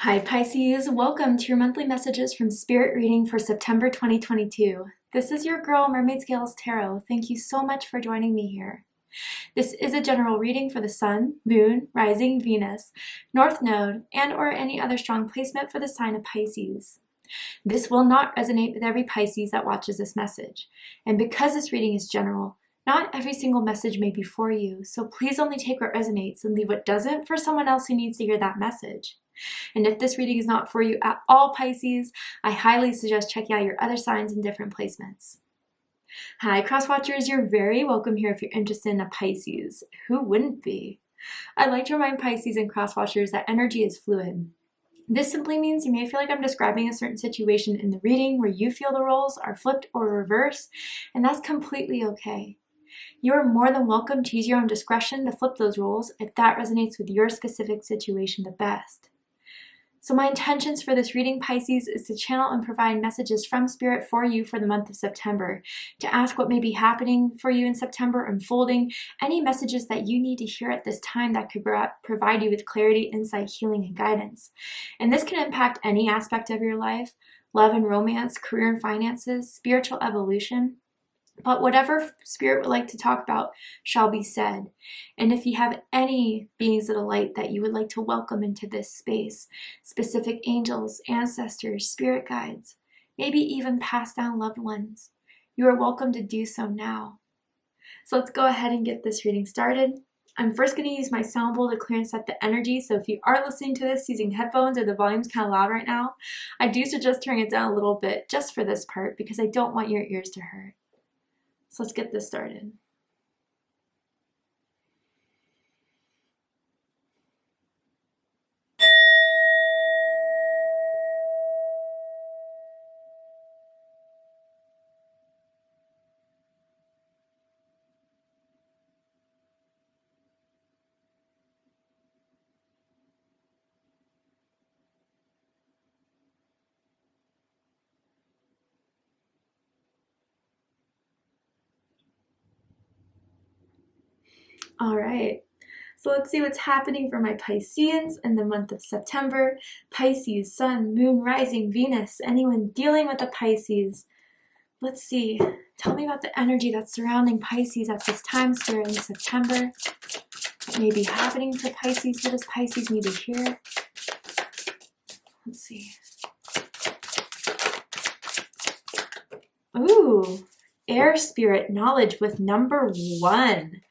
Hi Pisces, welcome to your monthly messages from Spirit Reading for September 2022. This is your girl Mermaid Tarot. Thank you so much for joining me here. This is a general reading for the Sun, Moon, Rising, Venus, North Node, and or any other strong placement for the sign of Pisces. This will not resonate with every Pisces that watches this message. And because this reading is general, not every single message may be for you, so please only take what resonates and leave what doesn't for someone else who needs to hear that message. And if this reading is not for you at all, Pisces, I highly suggest checking out your other signs and different placements. Hi, Cross Watchers, you're very welcome here if you're interested in a Pisces. Who wouldn't be? I'd like to remind Pisces and Cross Watchers that energy is fluid. This simply means you may feel like I'm describing a certain situation in the reading where you feel the roles are flipped or reversed, and that's completely okay. You are more than welcome to use your own discretion to flip those roles if that resonates with your specific situation the best. So my intentions for this reading, Pisces, is to channel and provide messages from Spirit for you for the month of September, to ask what may be happening for you in September, unfolding, any messages that you need to hear at this time that could provide you with clarity, insight, healing, and guidance. And this can impact any aspect of your life: love and romance, career and finances, spiritual evolution. But whatever Spirit would like to talk about shall be said. And if you have any beings of the light that you would like to welcome into this space, specific angels, ancestors, spirit guides, maybe even passed down loved ones, you are welcome to do so now. So let's go ahead and get this reading started. I'm first going to use my sound bowl to clear and set the energy, so if you are listening to this using headphones or the volume's kind of loud right now, I do suggest turning it down a little bit just for this part because I don't want your ears to hurt. So let's get this started. All right. So let's see what's happening for my Pisceans in the month of September. Pisces, Sun, Moon, Rising, Venus, anyone dealing with a Pisces. Let's see. Tell me about the energy that's surrounding Pisces at this time, Spirit, in September. What may be happening for Pisces? What does Pisces need to hear? Let's see. Ooh, air spirit knowledge with number 1.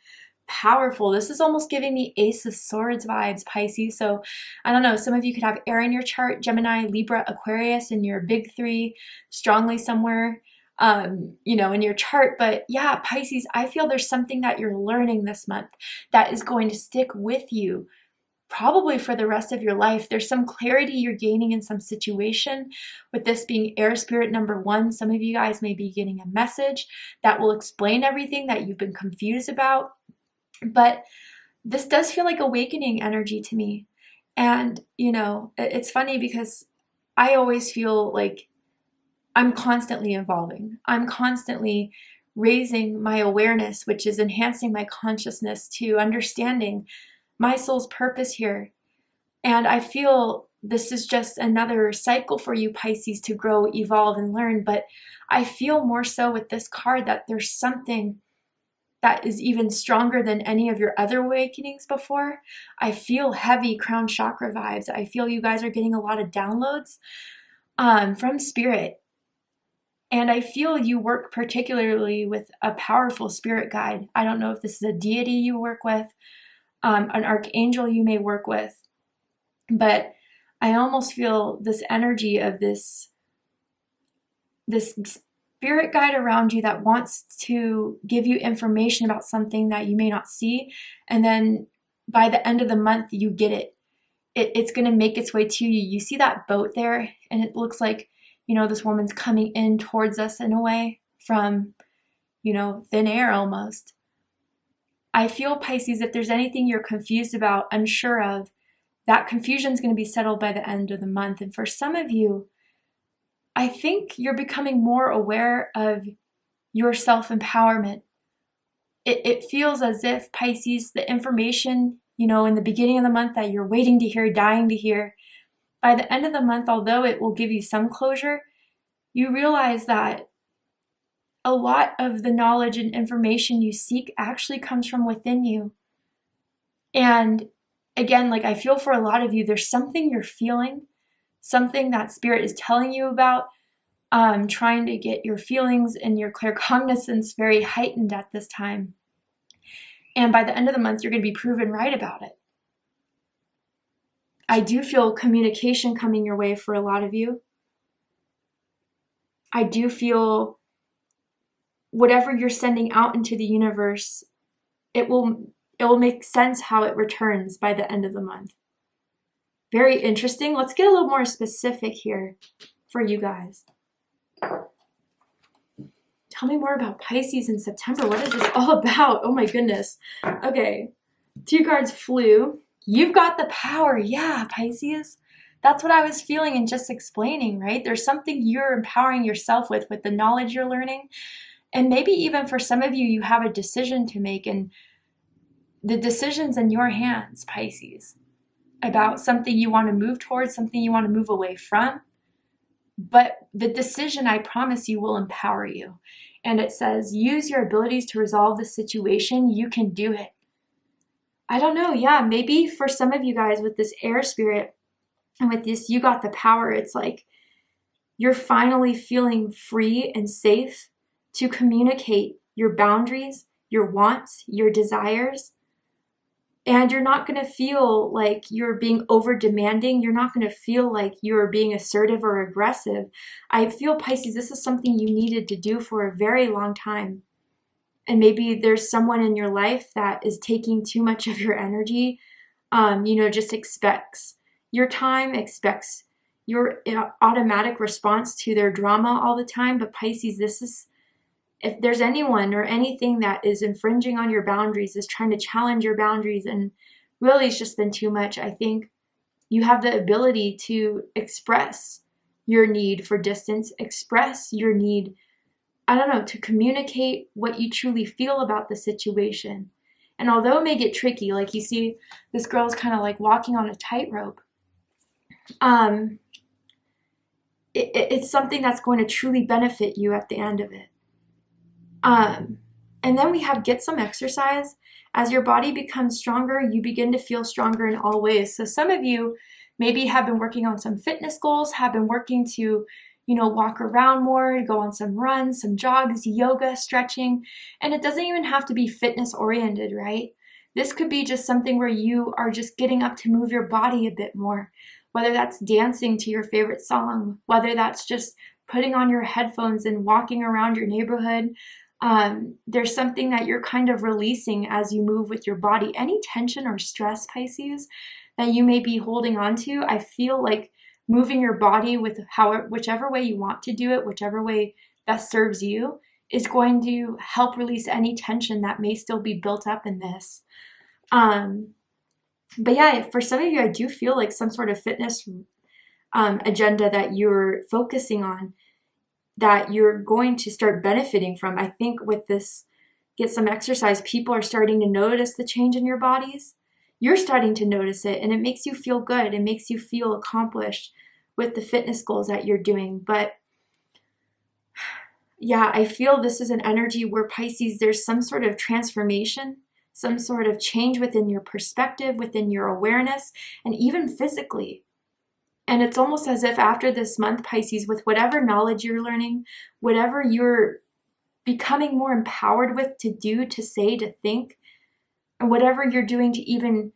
Powerful. This is almost giving me Ace of Swords vibes, Pisces. So I don't know, some of you could have air in your chart: Gemini, Libra, Aquarius in your big 3 strongly somewhere, in your chart. But yeah, Pisces, I feel there's something that you're learning this month that is going to stick with you probably for the rest of your life. There's some clarity you're gaining in some situation. With this being air spirit number 1, some of you guys may be getting a message that will explain everything that you've been confused about. But this does feel like awakening energy to me. And, it's funny because I always feel like I'm constantly evolving. I'm constantly raising my awareness, which is enhancing my consciousness to understanding my soul's purpose here. And I feel this is just another cycle for you, Pisces, to grow, evolve, and learn. But I feel more so with this card that there's something that is even stronger than any of your other awakenings before. I feel heavy crown chakra vibes. I feel you guys are getting a lot of downloads from Spirit. And I feel you work particularly with a powerful spirit guide. I don't know if this is a deity you work with, an archangel you may work with, but I almost feel this energy of this spirit guide around you that wants to give you information about something that you may not see, and then by the end of the month you get it. It's going to make its way to you. You see that boat there, and it looks like, this woman's coming in towards us in a way from, thin air almost. I feel, Pisces, if there's anything you're confused about, unsure of, that confusion is going to be settled by the end of the month. And for some of you, I think you're becoming more aware of your self-empowerment. It feels as if, Pisces, the information, in the beginning of the month that you're waiting to hear, dying to hear, by the end of the month, although it will give you some closure, you realize that a lot of the knowledge and information you seek actually comes from within you. And again, like I feel for a lot of you, there's something you're feeling, something that spirit is telling you about, trying to get your feelings and your claircognizance very heightened at this time. And by the end of the month, you're going to be proven right about it. I do feel communication coming your way for a lot of you. I do feel whatever you're sending out into the universe, it will make sense how it returns by the end of the month. Very interesting. Let's get a little more specific here for you guys. Tell me more about Pisces in September. What is this all about? Oh my goodness. Okay, 2 cards flew. You've got the power. Yeah, Pisces. That's what I was feeling and just explaining, right? There's something you're empowering yourself with the knowledge you're learning. And maybe even for some of you, you have a decision to make, and the decision's in your hands, Pisces, about something you want to move towards, something you want to move away from. But the decision, I promise you, will empower you. And it says, use your abilities to resolve the situation. You can do it. I don't know. Yeah, maybe for some of you guys with this air spirit and with this, you got the power. It's like you're finally feeling free and safe to communicate your boundaries, your wants, your desires. And you're not going to feel like you're being over demanding. You're not going to feel like you're being assertive or aggressive. I feel, Pisces, this is something you needed to do for a very long time. And maybe there's someone in your life that is taking too much of your energy, just expects your time, expects your automatic response to their drama all the time. But Pisces, this is, if there's anyone or anything that is infringing on your boundaries, is trying to challenge your boundaries, and really it's just been too much, I think you have the ability to express your need for distance, express your need, to communicate what you truly feel about the situation. And although it may get tricky, like you see, this girl's kind of like walking on a tightrope. It's something that's going to truly benefit you at the end of it. And then we have get some exercise. As your body becomes stronger, you begin to feel stronger in all ways. So some of you maybe have been working on some fitness goals, have been working to, walk around more, go on some runs, some jogs, yoga, stretching. And it doesn't even have to be fitness oriented, right? This could be just something where you are just getting up to move your body a bit more, whether that's dancing to your favorite song, whether that's just putting on your headphones and walking around your neighborhood. There's something that you're kind of releasing as you move with your body. Any tension or stress, Pisces, that you may be holding on to, I feel like moving your body with whichever way you want to do it, whichever way best serves you, is going to help release any tension that may still be built up in this. But yeah, for some of you, I do feel like some sort of fitness agenda that you're focusing on, that you're going to start benefiting from. I think with this get some exercise, people are starting to notice the change in your bodies. You're starting to notice it, and it makes you feel good. It makes you feel accomplished with the fitness goals that you're doing. But yeah, I feel this is an energy where, Pisces, there's some sort of transformation, some sort of change within your perspective, within your awareness, and even physically. And it's almost as if after this month, Pisces, with whatever knowledge you're learning, whatever you're becoming more empowered with to do, to say, to think, and whatever you're doing to even,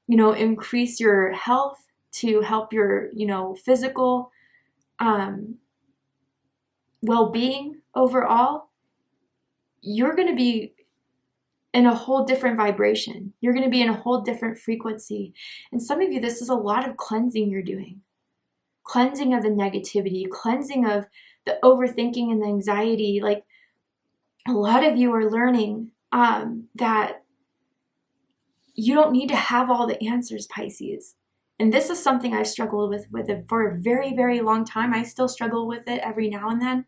increase your health, to help your, physical well-being overall, you're going to be in a whole different vibration. You're going to be in a whole different frequency. And some of you, this is a lot of cleansing you're doing. Cleansing of the negativity, cleansing of the overthinking and the anxiety. Like, a lot of you are learning that you don't need to have all the answers, Pisces. And this is something I've struggled with it for a very, very long time. I still struggle with it every now and then.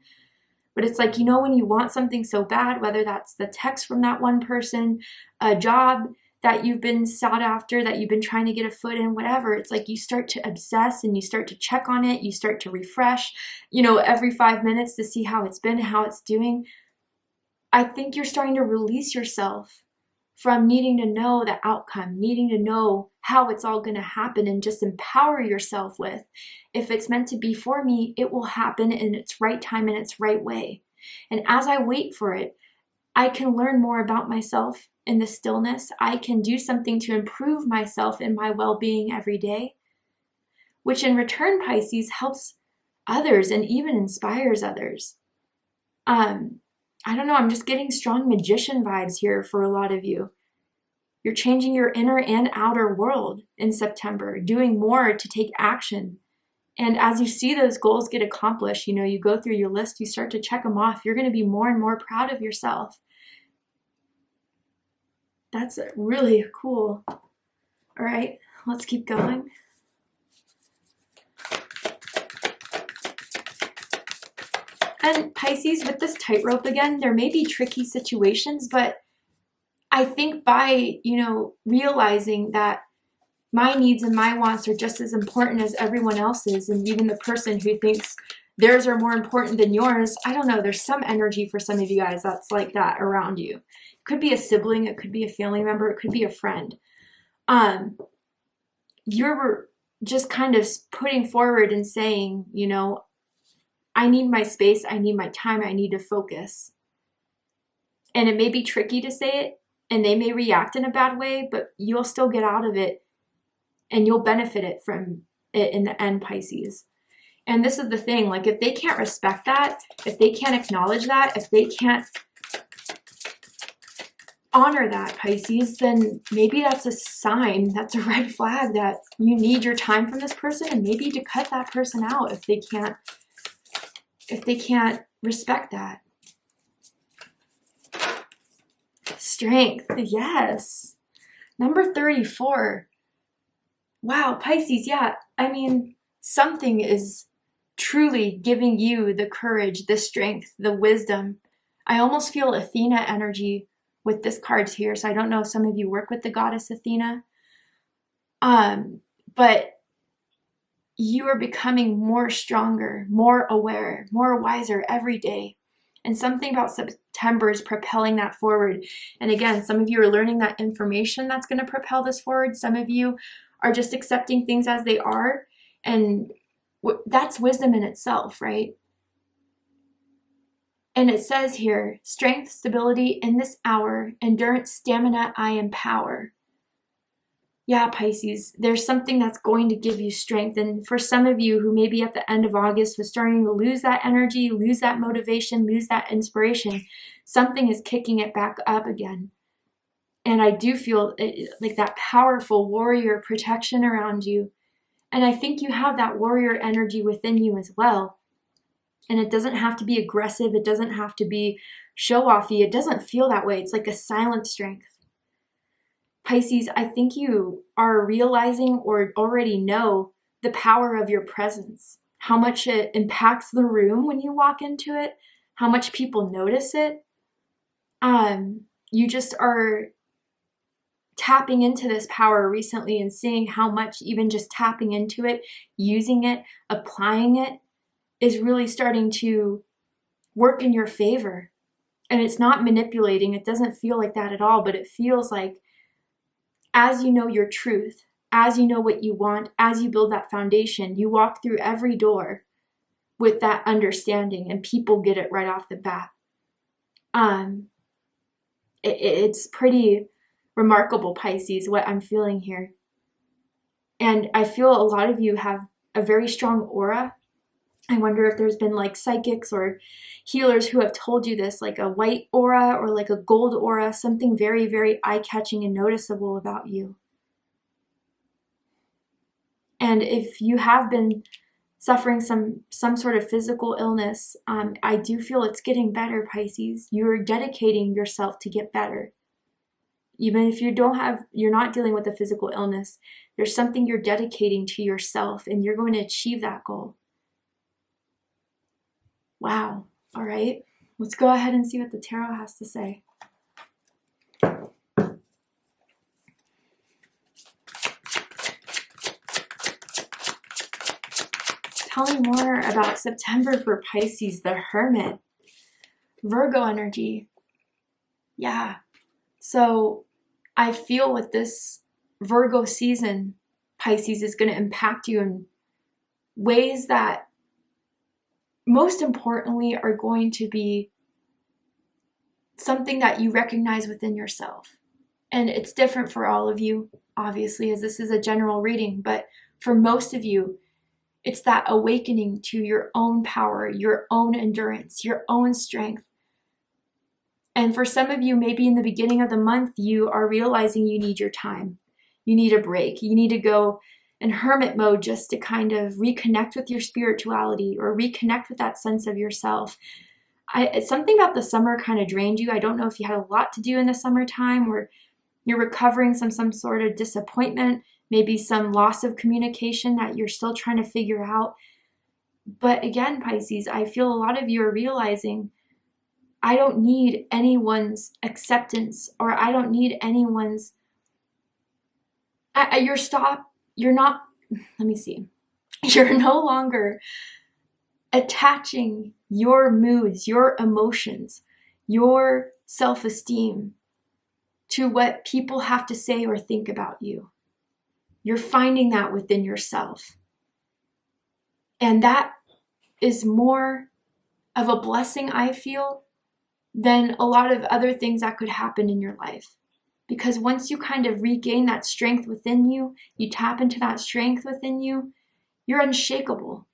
But it's like, when you want something so bad, whether that's the text from that one person, a job that you've been sought after, that you've been trying to get a foot in, whatever. It's like you start to obsess and you start to check on it. You start to refresh, you know, every 5 minutes to see how it's been, how it's doing. I think you're starting to release yourself from needing to know the outcome, needing to know how it's all going to happen, and just empower yourself with, if it's meant to be for me, it will happen in its right time and its right way. And as I wait for it, I can learn more about myself in the stillness. I can do something to improve myself and my well-being every day, which in return, Pisces, helps others and even inspires others. I don't know, I'm just getting strong magician vibes here for a lot of you. You're changing your inner and outer world in September, doing more to take action. And as you see those goals get accomplished, you know, you go through your list, you start to check them off, you're going to be more and more proud of yourself. That's really cool. All right, let's keep going. And Pisces, with this tightrope again, there may be tricky situations, but I think by, you know, realizing that my needs and my wants are just as important as everyone else's, and even the person who thinks theirs are more important than yours, I don't know, there's some energy for some of you guys that's like that around you. It could be a sibling, it could be a family member, it could be a friend. You're just kind of putting forward and saying, you know, I need my space, I need my time, I need to focus. And it may be tricky to say it, and they may react in a bad way, but you'll still get out of it, and you'll benefit it from it in the end, Pisces. And this is the thing, like if they can't respect that, if they can't acknowledge that, if they can't honor that, Pisces, then maybe that's a sign, that's a red flag that you need your time from this person, and maybe to cut that person out if they can't respect that. Strength, yes. Number 34. Wow, Pisces, yeah. I mean, something is truly giving you the courage, the strength, the wisdom. I almost feel Athena energy with this card here. So I don't know if some of you work with the goddess Athena. But you are becoming more stronger, more aware, more wiser every day. And something about September is propelling that forward. And again, some of you are learning that information that's going to propel this forward. Some of you are just accepting things as they are. And that's wisdom in itself, right? And it says here, strength, stability in this hour, endurance, stamina, I empower. Yeah, Pisces, there's something that's going to give you strength. And for some of you who maybe at the end of August was starting to lose that energy, lose that motivation, lose that inspiration, something is kicking it back up again. And I do feel like that powerful warrior protection around you. And I think you have that warrior energy within you as well. And it doesn't have to be aggressive. It doesn't have to be show-offy. It doesn't feel that way. It's like a silent strength. Pisces, I think you are realizing or already know the power of your presence, how much it impacts the room when you walk into it, how much people notice it. You just are tapping into this power recently and seeing how much even just tapping into it, using it, applying it is really starting to work in your favor. And it's not manipulating. It doesn't feel like that at all, but it feels like as you know your truth, as you know what you want, as you build that foundation, you walk through every door with that understanding, and people get it right off the bat. It's pretty remarkable, Pisces, what I'm feeling here. And I feel a lot of you have a very strong aura. I wonder if there's been like psychics or healers who have told you this, like a white aura or like a gold aura, something very, very eye-catching and noticeable about you. And if you have been suffering some sort of physical illness, I do feel it's getting better, Pisces. You're dedicating yourself to get better. Even if you're not dealing with a physical illness, there's something you're dedicating to yourself, and you're going to achieve that goal. Wow. All right. Let's go ahead and see what the tarot has to say. Tell me more about September for Pisces, the Hermit. Virgo energy. Yeah. So I feel with this Virgo season, Pisces is going to impact you in ways that most importantly are going to be something that you recognize within yourself. And it's different for all of you, obviously, as this is a general reading, but for most of you, it's that awakening to your own power, your own endurance, your own strength. And for some of you, maybe in the beginning of the month, you are realizing you need your time. You need a break. You need to go in hermit mode just to kind of reconnect with your spirituality or reconnect with that sense of yourself. It's something about the summer kind of drained you. I don't know if you had a lot to do in the summertime or you're recovering from some sort of disappointment, maybe some loss of communication that you're still trying to figure out. But again, Pisces, I feel a lot of you are realizing I don't need anyone's acceptance or I don't need anyone's, you're not, let me see. You're no longer attaching your moods, your emotions, your self-esteem to what people have to say or think about you. You're finding that within yourself. And that is more of a blessing, I feel, than a lot of other things that could happen in your life. Because once you kind of regain that strength within you, you tap into that strength within you, you're unshakable.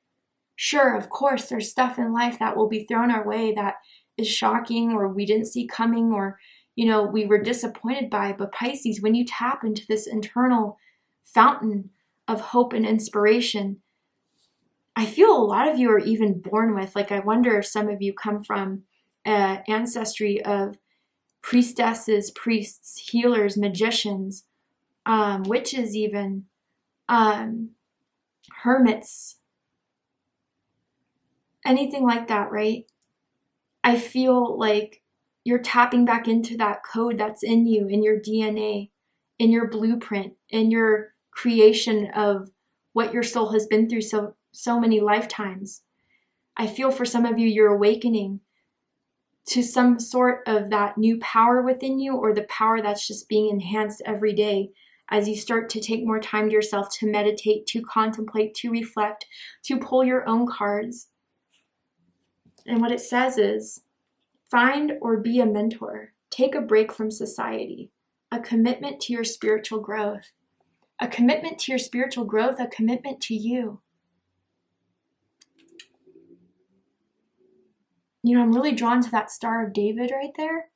Sure, of course, there's stuff in life that will be thrown our way that is shocking or we didn't see coming or, we were disappointed by. But Pisces, when you tap into this internal fountain of hope and inspiration, I feel a lot of you are even born with, I wonder if some of you come from ancestry of priestesses, priests, healers, magicians, witches even, hermits, anything like that, right? I feel like you're tapping back into that code that's in you, in your DNA, in your blueprint, in your creation of what your soul has been through so many lifetimes. I feel for some of you, you're awakening to some sort of that new power within you or the power that's just being enhanced every day as you start to take more time to yourself to meditate, to contemplate, to reflect, to pull your own cards. And what it says is, find or be a mentor. Take a break from society. A commitment to your spiritual growth. A commitment to your spiritual growth, a commitment to you. I'm really drawn to that Star of David right there.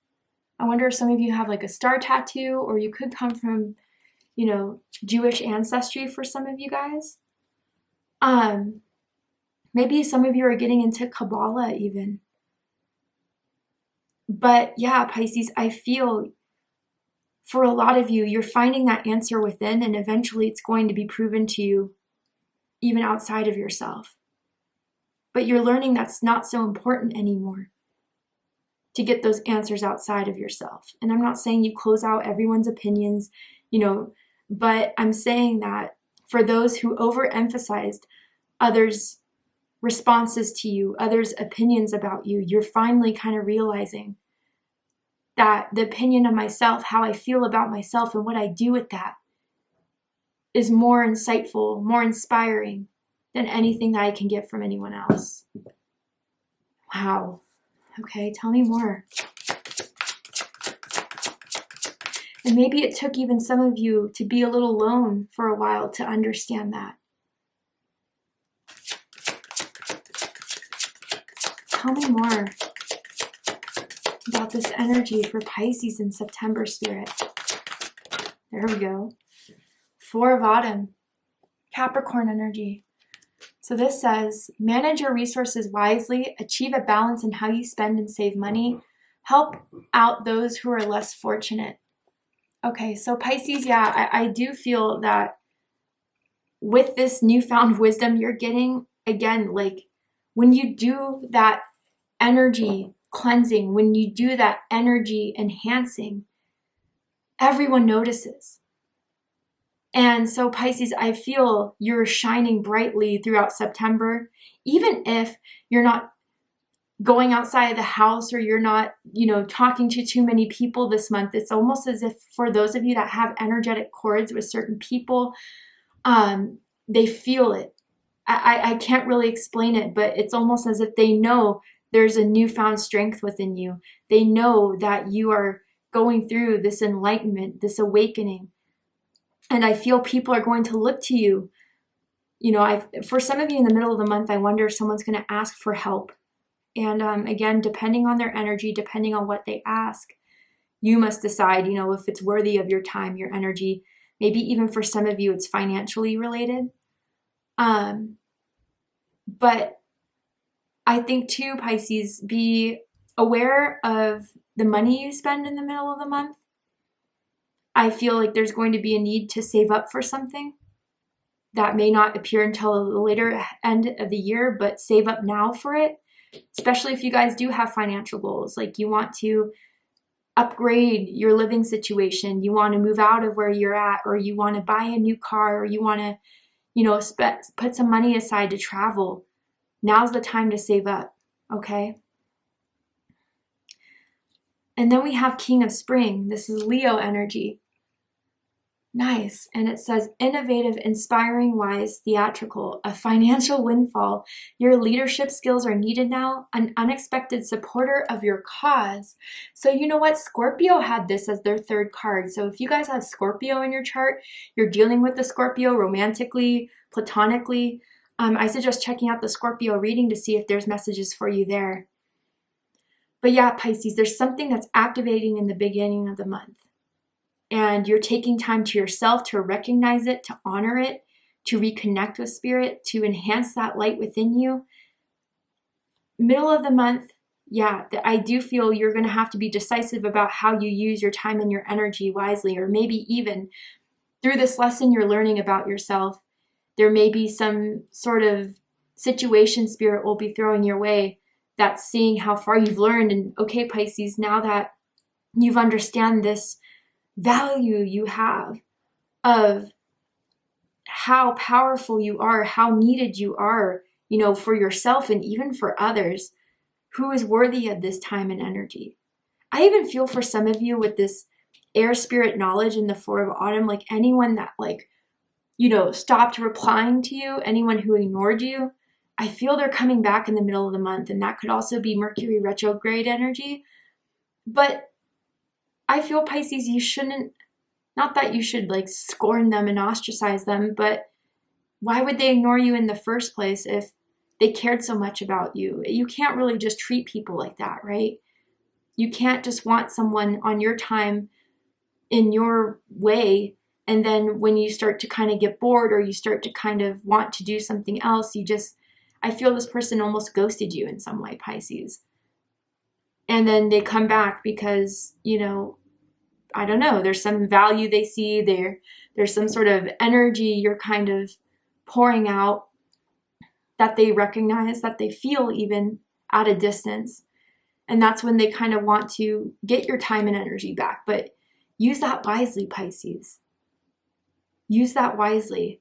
I wonder if some of you have a star tattoo, or you could come from, Jewish ancestry for some of you guys. Maybe some of you are getting into Kabbalah even. But yeah, Pisces, I feel for a lot of you, you're finding that answer within, and eventually it's going to be proven to you even outside of yourself. But you're learning that's not so important anymore to get those answers outside of yourself. And I'm not saying you close out everyone's opinions, but I'm saying that for those who overemphasized others' responses to you, others' opinions about you, you're finally kind of realizing that the opinion of myself, how I feel about myself and what I do with that is more insightful, more inspiring than anything that I can get from anyone else. Wow. Okay, tell me more. And maybe it took even some of you to be a little alone for a while to understand that. Tell me more about this energy for Pisces in September, Spirit. There we go. 4 of Autumn, Capricorn energy. So this says, manage your resources wisely, achieve a balance in how you spend and save money, help out those who are less fortunate. Okay, so Pisces, yeah, I do feel that with this newfound wisdom you're getting, again, when you do that energy cleansing, when you do that energy enhancing, everyone notices. And so Pisces, I feel you're shining brightly throughout September, even if you're not going outside of the house or you're not, talking to too many people this month. It's almost as if for those of you that have energetic cords with certain people, they feel it. I can't really explain it, but it's almost as if they know there's a newfound strength within you. They know that you are going through this enlightenment, this awakening. And I feel people are going to look to you. For some of you in the middle of the month, I wonder if someone's going to ask for help. And again, depending on their energy, depending on what they ask, you must decide, if it's worthy of your time, your energy. Maybe even for some of you, it's financially related. But I think too, Pisces, be aware of the money you spend in the middle of the month. I feel like there's going to be a need to save up for something that may not appear until the later end of the year, but save up now for it, especially if you guys do have financial goals. Like you want to upgrade your living situation, you want to move out of where you're at, or you want to buy a new car, or you want to, put some money aside to travel. Now's the time to save up, okay? And then we have King of Spring. This is Leo energy. Nice. And it says innovative, inspiring, wise, theatrical, a financial windfall. Your leadership skills are needed now, an unexpected supporter of your cause. So you know what? Scorpio had this as their third card. So if you guys have Scorpio in your chart, you're dealing with the Scorpio romantically, platonically, I suggest checking out the Scorpio reading to see if there's messages for you there. But yeah, Pisces, there's something that's activating in the beginning of the month. And you're taking time to yourself to recognize it, to honor it, to reconnect with spirit, to enhance that light within you. Middle of the month, yeah, I do feel you're going to have to be decisive about how you use your time and your energy wisely, or maybe even through this lesson you're learning about yourself, there may be some sort of situation spirit will be throwing your way that's seeing how far you've learned. And okay, Pisces, now that you've understand this value you have of how powerful you are, how needed you are, for yourself and even for others, who is worthy of this time and energy. I even feel for some of you with this air spirit knowledge in the Four of Autumn, like anyone that stopped replying to you, anyone who ignored you, I feel they're coming back in the middle of the month, and that could also be Mercury retrograde energy. But I feel, Pisces, you shouldn't, not that you should scorn them and ostracize them, but why would they ignore you in the first place if they cared so much about you? You can't really just treat people like that, right? You can't just want someone on your time in your way, and then when you start to kind of get bored or you start to kind of want to do something else, I feel this person almost ghosted you in some way, Pisces. And then they come back because, I don't know, there's some value they see there. There's some sort of energy you're kind of pouring out that they recognize, that they feel even at a distance. And that's when they kind of want to get your time and energy back. But use that wisely, Pisces. Use that wisely.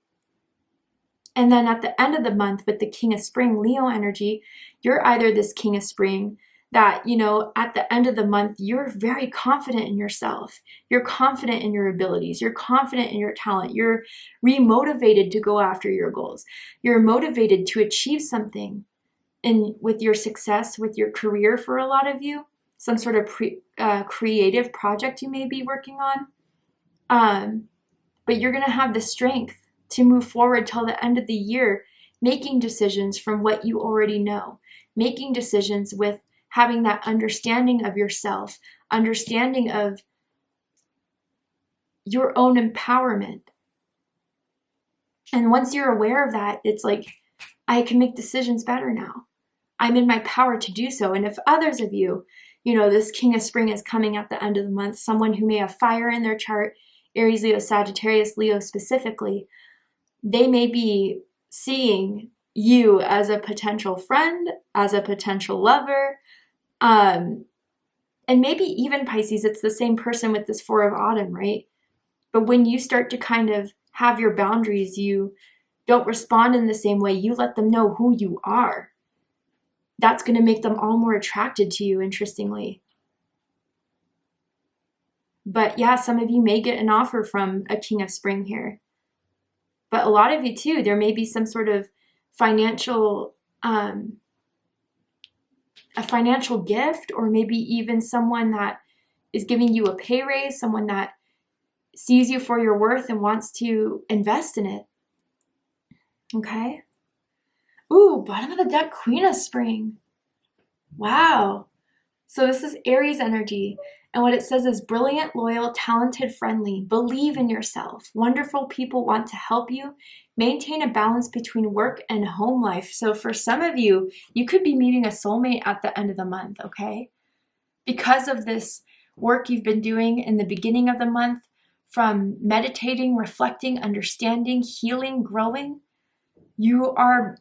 And then at the end of the month with the King of Spring, Leo energy, you're either this King of Spring that, at the end of the month, you're very confident in yourself. You're confident in your abilities. You're confident in your talent. You're remotivated to go after your goals. You're motivated to achieve something with your success, with your career for a lot of you, some sort of creative project you may be working on. But you're going to have the strength to move forward till the end of the year, making decisions from what you already know, making decisions with having that understanding of yourself, understanding of your own empowerment. And once you're aware of that, it's like, I can make decisions better now. I'm in my power to do so. And if others of you, this King of Spring is coming at the end of the month, someone who may have fire in their chart, Aries, Leo, Sagittarius, Leo specifically, they may be seeing you as a potential friend, as a potential lover, and maybe even Pisces, it's the same person with this Four of Autumn, right? But when you start to kind of have your boundaries, you don't respond in the same way, you let them know who you are, that's going to make them all more attracted to you, interestingly. But yeah, some of you may get an offer from a King of Spring here. But a lot of you too, there may be some sort of financial, a financial gift, or maybe even someone that is giving you a pay raise, someone that sees you for your worth and wants to invest in it. Okay. Ooh, bottom of the deck, Queen of Spring. Wow. So this is Aries energy. And what it says is brilliant, loyal, talented, friendly. Believe in yourself. Wonderful people want to help you. Maintain a balance between work and home life. So for some of you, you could be meeting a soulmate at the end of the month, okay? Because of this work you've been doing in the beginning of the month, from meditating, reflecting, understanding, healing, growing, you are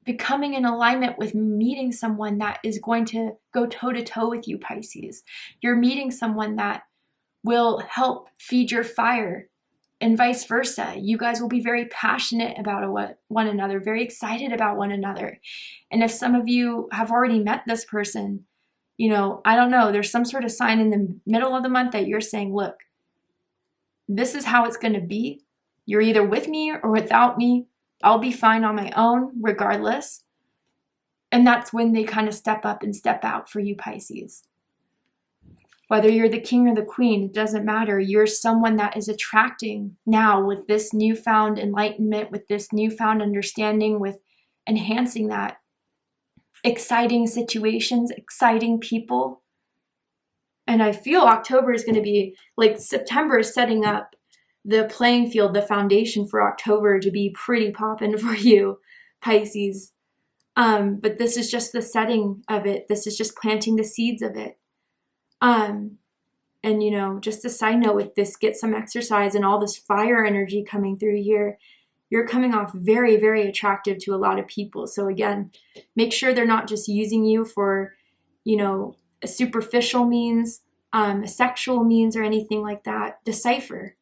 becoming in alignment with meeting someone that is going to go toe-to-toe with you, Pisces. You're meeting someone that will help feed your fire, and vice versa. You guys will be very passionate about one another, very excited about one another. And if some of you have already met this person, you know, I don't know, there's some sort of sign in the middle of the month that you're saying, look, this is how it's going to be. You're either with me or without me. I'll be fine on my own regardless. And that's when they kind of step up and step out for you, Pisces. Whether you're the king or the queen, it doesn't matter. You're someone that is attracting now with this newfound enlightenment, with this newfound understanding, with enhancing that. Exciting situations, exciting people. And I feel October is going to be, like, September is setting up the playing field, the foundation for October to be pretty poppin' for you, Pisces. But this is just the setting of it. This is just planting the seeds of it. And, you know, just a side note with this, get some exercise and all this fire energy coming through here. You're coming off very, very attractive to a lot of people. So again, make sure they're not just using you for, you know, a superficial means, a sexual means or anything like that. Decipher.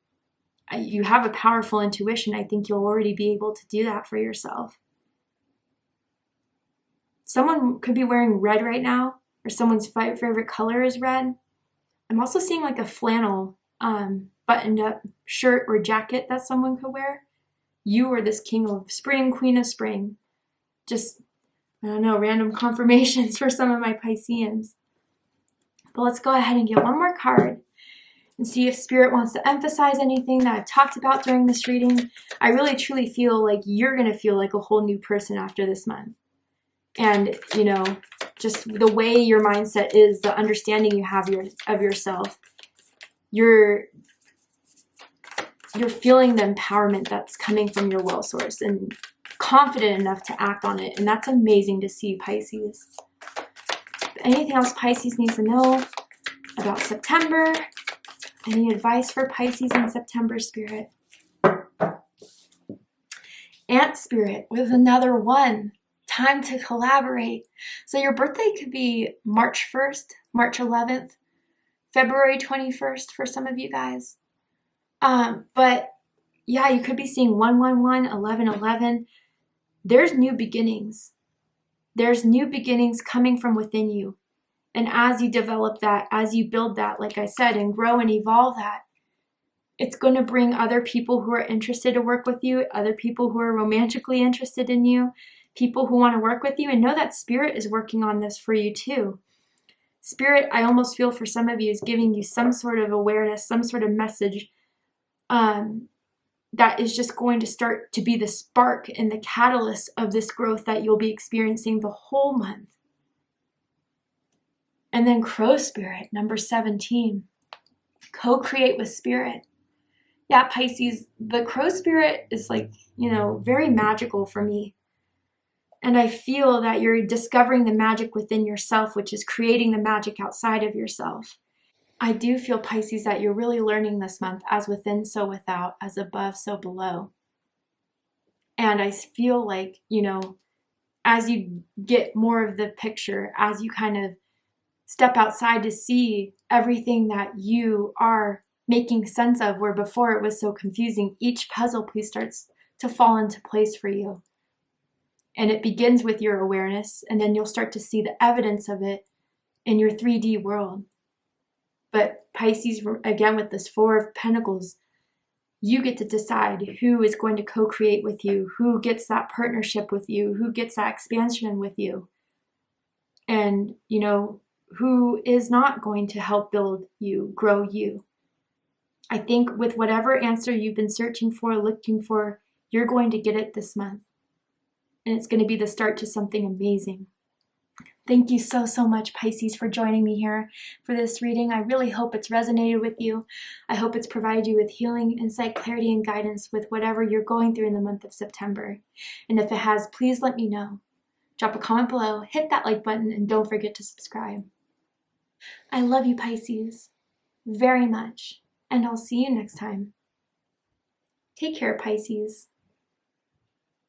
You have a powerful intuition. I think you'll already be able to do that for yourself. Someone could be wearing red right now, or someone's favorite color is red. I'm also seeing like a flannel buttoned up shirt or jacket that someone could wear. You are this king of spring, queen of spring. Just, I don't know, random confirmations for some of my Pisceans. But let's go ahead and get one more card and see if Spirit wants to emphasize anything that I've talked about during this reading. I really truly feel like you're going to feel like a whole new person after this month. And, you know, just the way your mindset is, the understanding you have of yourself, you're feeling the empowerment that's coming from your will source and confident enough to act on it. And that's amazing to see, Pisces. Anything else Pisces needs to know about September? Any advice for Pisces in September, Spirit? Ant Spirit with another one. Time to collaborate. So your birthday could be March 1st, March 11th, February 21st for some of you guys. But yeah, you could be seeing 111, 1111. There's new beginnings. There's new beginnings coming from within you. And as you develop that, as you build that, like I said, and grow and evolve that, it's going to bring other people who are interested to work with you, other people who are romantically interested in you, people who want to work with you, and know that Spirit is working on this for you too. Spirit, I almost feel for some of you, is giving you some sort of awareness, some sort of message that is just going to start to be the spark and the catalyst of this growth that you'll be experiencing the whole month. And then Crow Spirit, number 17. Co-create with Spirit. Yeah, Pisces, the Crow Spirit is like, you know, very magical for me. And I feel that you're discovering the magic within yourself, which is creating the magic outside of yourself. I do feel, Pisces, that you're really learning this month, as within, so without, as above, so below. And I feel like, you know, as you get more of the picture, as you kind of step outside to see everything that you are making sense of, where before it was so confusing. Each puzzle piece starts to fall into place for you. And it begins with your awareness, and then you'll start to see the evidence of it in your 3D world. But Pisces, again, with this Four of Pentacles, you get to decide who is going to co-create with you, who gets that partnership with you, who gets that expansion with you, and, you know, who is not going to help build you, grow you. I think with whatever answer you've been searching for, looking for, you're going to get it this month. And it's going to be the start to something amazing. Thank you so, so much, Pisces, for joining me here for this reading. I really hope it's resonated with you. I hope it's provided you with healing, insight, clarity, and guidance with whatever you're going through in the month of September. And if it has, please let me know. Drop a comment below, hit that like button, and don't forget to subscribe. I love you, Pisces, very much, and I'll see you next time. Take care, Pisces.